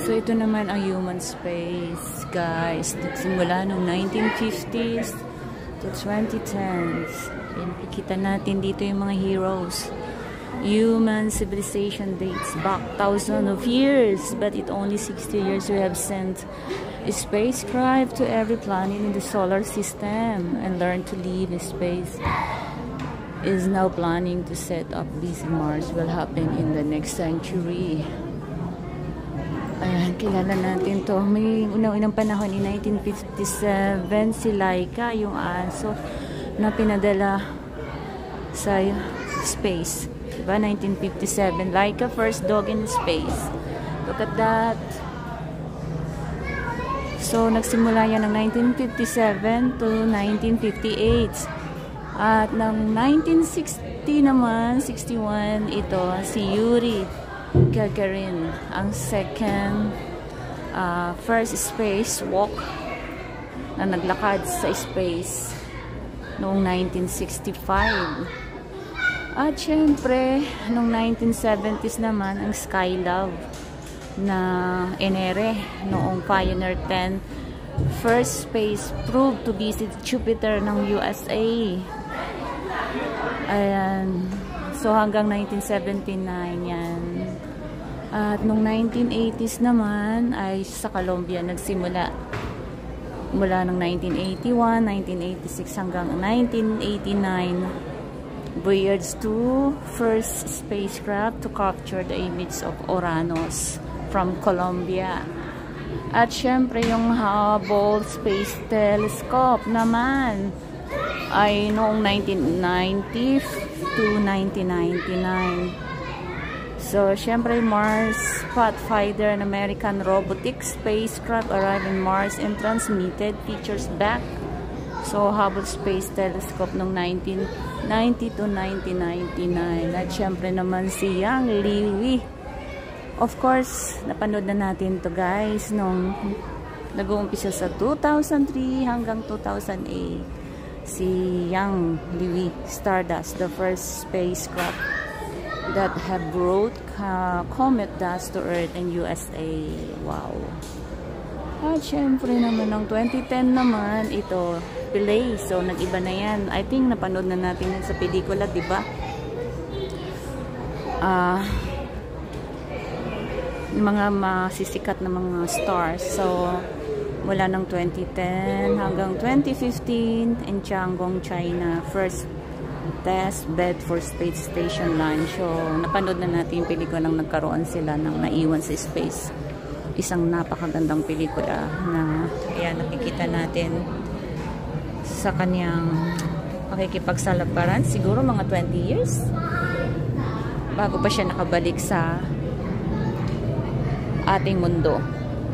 So, ito naman ang human space, guys. Nagsimula noong 1950s to 2010s. And ikita natin dito yung mga heroes. Human civilization dates back thousands of years, but it only 60 years we have sent a spacecraft to every planet in the solar system and learned to live in space. Is now planning to set up base in Mars will happen in the next century. Ayan, kilala natin to. May unang panahon in 1957 si Laika, yung aso na pinadala sa space. Diba? 1957. Laika, first dog in space. Look at that. So, nagsimula yan ng 1957 to 1958. At ng 1960 naman, 61, ito, si Yuri Gagarin, ang first spacewalk na naglakad sa space noong 1965. At syempre, noong 1970s naman, ang Skylab na Enere, noong Pioneer 10, first space probe to visit Jupiter ng USA. Ayan. So, hanggang 1979 yan. At noong 1980s naman, ay sa Colombia nagsimula. Mula ng 1981, 1986 hanggang 1989. Voyage 2, first spacecraft to capture the image of Uranus from Colombia. At syempre, yung Hubble Space Telescope naman ay noong 1990 to 1999. So, syempre, Mars Pathfinder, an American robotic spacecraft, arrived in Mars and transmitted pictures back. So, Hubble Space Telescope noong 1990 to 1999. At syempre naman si Yang Liwi. Of course, napanood na natin to, guys, nung nag-uumpisa sa 2003 hanggang 2008. Si Yang Liwi Stardust, the first spacecraft that have brought comet dust to Earth and USA. Wow. At syempre naman ng 2010 naman, ito, Philae. So, nag-iba na yan. I think napanood na natin yan sa pelikula, diba? Mga masisikat na mga stars. So, mula ng 2010 hanggang 2015 in Tiangong, China, first test bed for space station launch. So, napanood na natin yung pelikula nang nagkaroon sila ng naiwan sa space. Isang napakagandang pelikula na ayan, nakikita natin sa kanyang pakikipagsalabaran. Siguro mga 20 years bago pa siya nakabalik sa ating mundo.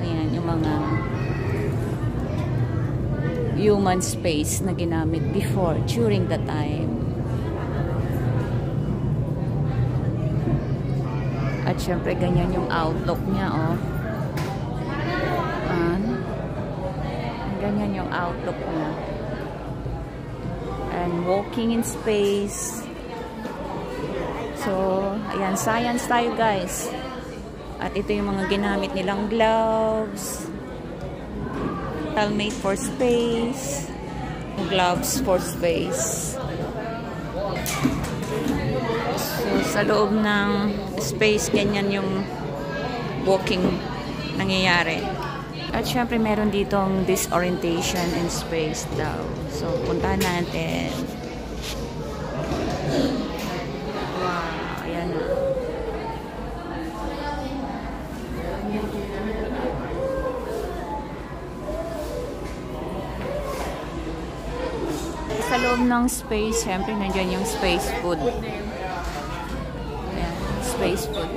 Ayan, yung mga human space na ginamit before, during the time. At syempre, ganyan yung outlook niya, oh. Ganyan yung outlook niya. And walking in space. So, ayan, science tayo, guys. At ito yung mga ginamit nilang gloves. Helmet for space. Gloves for space. So, sa loob ng space, ganyan yung walking nangyayari. At syempre, meron ditong disorientation in space daw. So, puntahan natin. Wow, ayan na. Sa loob ng space, syempre, nandiyan yung space food. Ayan, space food.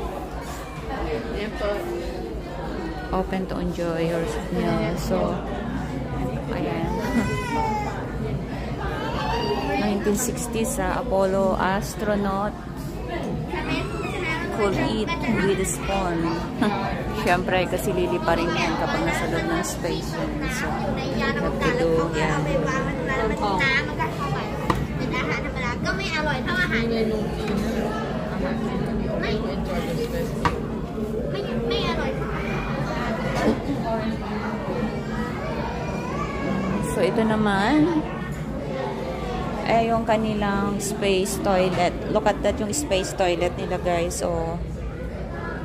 Open to enjoy your meal. So, ayan. 1960 sa Apollo astronaut could eat with a spoon. Siyempre, kasi lilipa rin yan kapag nasa loob ng space. So, have to do, yan. ito naman ay yung kanilang space toilet. Look at that, yung space toilet nila, guys. So,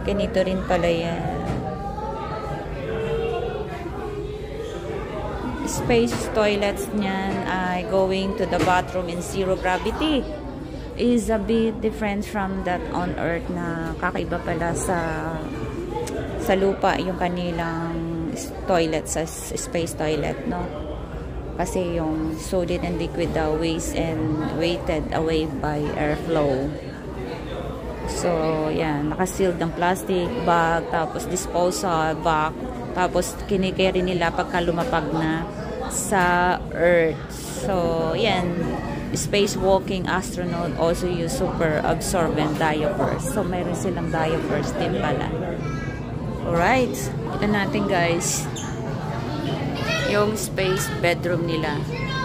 ganito rin pala yan. Space toilets niyan ay going to the bathroom in zero gravity. Is a bit different from that on Earth, na kakaiba pala sa lupa yung kanilang toilet sa space toilet, no? Kasi yung solid and liquid waste and weighted away by airflow. So, yan, nakasealed ng plastic bag, tapos disposal bag, tapos kinikerry nila pagka lumapag na sa Earth. So, yan, space-walking astronaut also use super absorbent diapers. So, mayroon silang diapers din pala. Alright, ito natin, guys, yung space bedroom nila.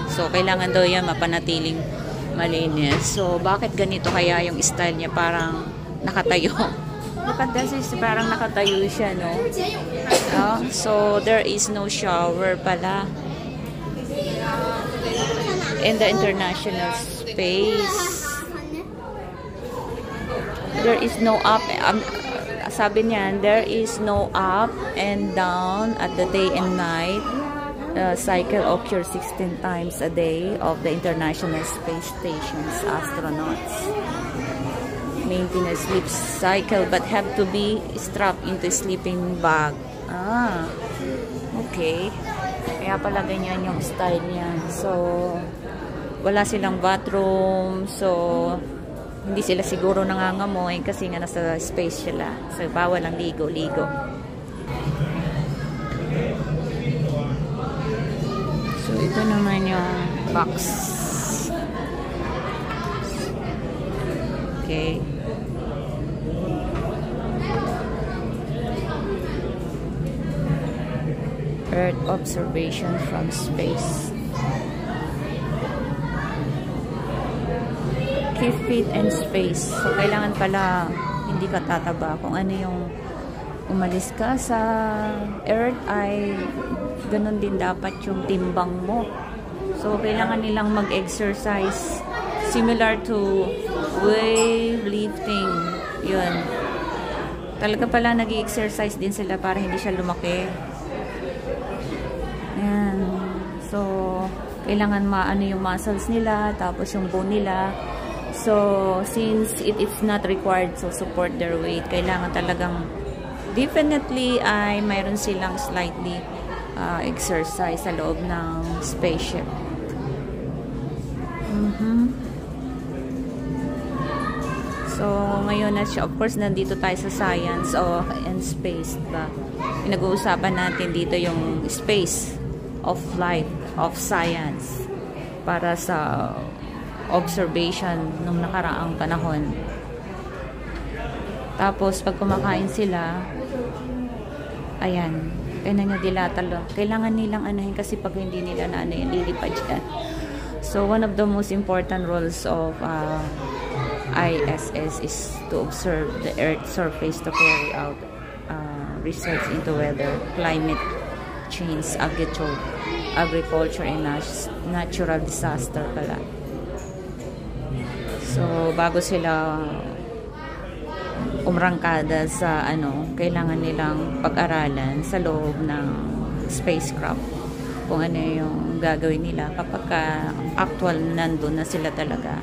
So, kailangan daw yan mapanatiling malinis. So, bakit ganito kaya yung style niya? Parang nakatayo. Look at this, parang nakatayo siya, no? So, there is no shower pala in the international space. There is no up. Sabi niyan, there is no up and down at the day and night. Cycle occurs 16 times a day of the International Space Station's astronauts. Maintain a sleep cycle but have to be strapped into a sleeping bag. Ah, okay. Kaya pala ganyan yung style niya. So, wala silang bathroom. So, hindi sila siguro nangangamoy kasi nga nasa space sila. So, bawal ang ligo-ligo. So, ito naman yung box. Okay. Earth observation from space. Keep fit and space. So, kailangan pala hindi ka tataba. Kung ano yung umalis ka sa Earth ay ganun din dapat yung timbang mo. So, kailangan nilang mag-exercise similar to weightlifting. Yun. Talaga pala nag-exercise din sila para hindi siya lumaki. Ayan. So, kailangan maano yung muscles nila, tapos yung bone nila. So, since it is not required to support their weight, kailangan talagang definitely ay mayroon silang slightly exercise sa loob ng spaceship. So, ngayon na siya, of course, nandito tayo sa science and space, diba? Pinag-uusapan natin dito yung space of life, of science, para sa observation nung nakaraang panahon. Tapos, pag kumakain sila, ayan, kailangan nyo dilatalo. Kailangan nilang anahin kasi pag hindi nila na ano yun, lilipad yan. So, one of the most important roles of ISS is to observe the Earth's surface to carry out research into weather, climate change, agriculture, and natural disaster pala. So, bago sila umrangkada sa kailangan nilang pag-aralan sa loob ng spacecraft kung ano yung gagawin nila kapag actual nandun na sila talaga.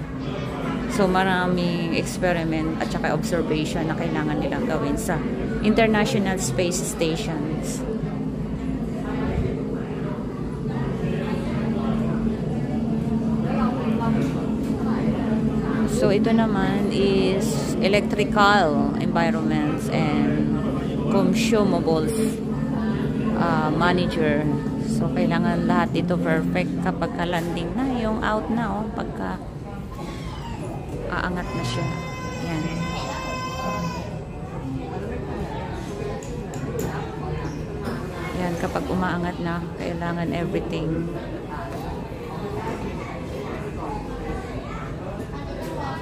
So, maraming experiment at saka observation na kailangan nilang gawin sa International Space Stations. So, ito naman is electrical environments and consumables manager. So, kailangan lahat ito perfect kapag landing na, yung out na, pagka aangat na siya. Yan. Yan, kapag umaangat na, kailangan everything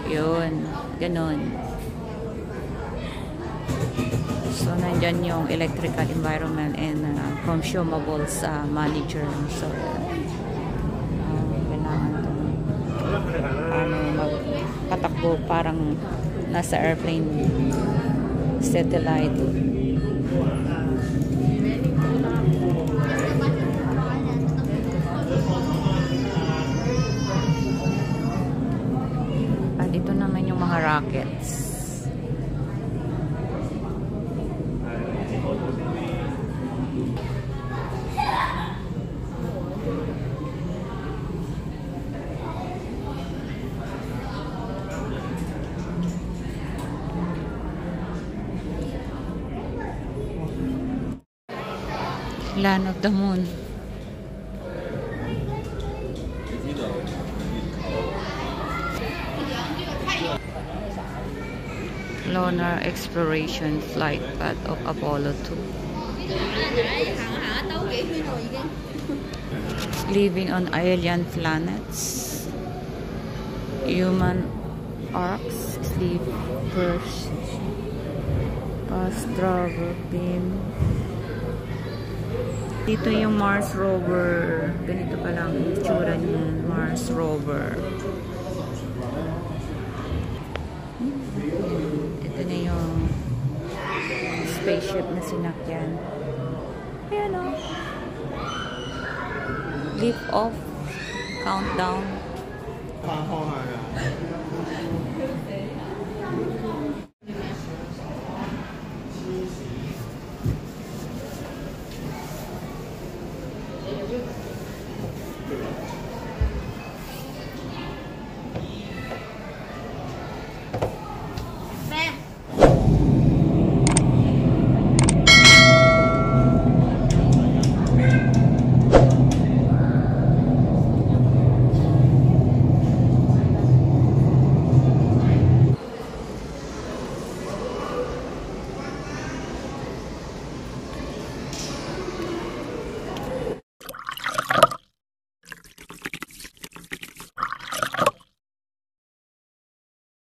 yun, ganun. So, nandyan yung electrical environment and consumables manager. So, tumatakbo parang nasa airplane satellite. At ito naman yung mga rockets. Land of the Moon. Lunar Exploration Flight Path of Apollo 2. Living on alien planets. Human arcs, sleepers, past travel beam. Dito yung Mars rover. Ganito pa lang yung itsura ng Mars rover. Ito na yung spaceship na sinakyan. Ayan o. Lift off. Countdown.